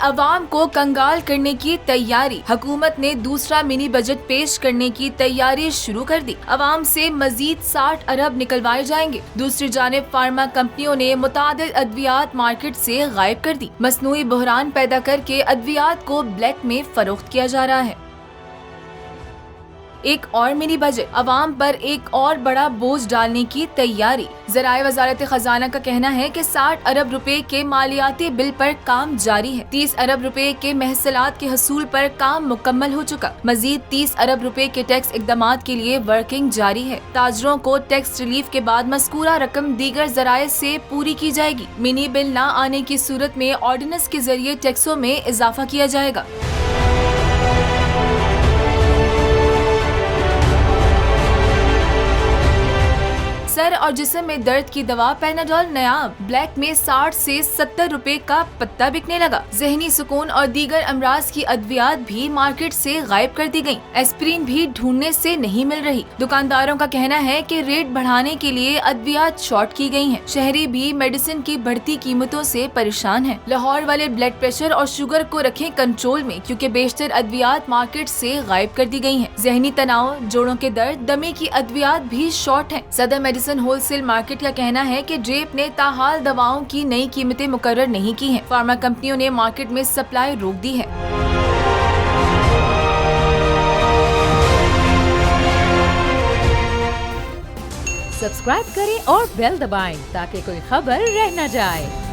अवाम को कंगाल करने की तैयारी। हुकूमत ने दूसरा मिनी बजट पेश करने की तैयारी शुरू कर दी। अवाम से मजीद 60 अरब निकलवाए जाएंगे। दूसरी जानिब फार्मा कंपनियों ने मुतादिद अद्वियात मार्केट से गायब कर दी। मसनूई बहरान पैदा करके अद्वियात को ब्लैक में फरोख्त किया जा रहा है। एक और मिनी बजट, अवाम पर एक और बड़ा बोझ डालने की तैयारी। ज़राए वजारत खजाना का कहना है कि 60 अरब रुपए के मालियाती बिल पर काम जारी है। 30 अरब रुपए के महसूलात के हसूल पर काम मुकम्मल हो चुका। मजीद 30 अरब रुपए के टैक्स इकदामात के लिए वर्किंग जारी है। ताजरों को टैक्स रिलीफ के बाद मज़कूरा रकम दीगर ज़राए से पूरी की जाएगी। मिनी बिल न आने की सूरत में ऑर्डिनेंस के जरिए टैक्सों में इजाफा किया जाएगा। सर और जिस्म में दर्द की दवा पैनाडोल नायाब। ब्लैक में 60 से 70 रुपए का पत्ता बिकने लगा। जहनी सुकून और दीगर अमराज की अद्वियात भी मार्केट से गायब कर दी गयी। एस्प्रिन भी ढूंढने से नहीं मिल रही। दुकानदारों का कहना है कि रेट बढ़ाने के लिए अद्वियात शॉर्ट की गयी हैं। शहरी भी मेडिसिन की बढ़ती कीमतों से परेशान हैं। लाहौर वाले ब्लड प्रेशर और शुगर को रखें कंट्रोल में, क्योंकि बेशतर अद्वियात मार्केट से गायब कर दी गयी हैं। जहनी तनाव, जोड़ों के दर्द, दमे की अद्वियात भी शॉर्ट हैं। सदर मेडिसिन होलसेल मार्केट का कहना है कि ड्रेप ने ताहाल दवाओं की नई कीमतें मुकर्रर नहीं की हैं। फार्मा कंपनियों ने मार्केट में सप्लाई रोक दी है। सब्सक्राइब करें और बेल दबाएं ताकि कोई खबर रह न जाए।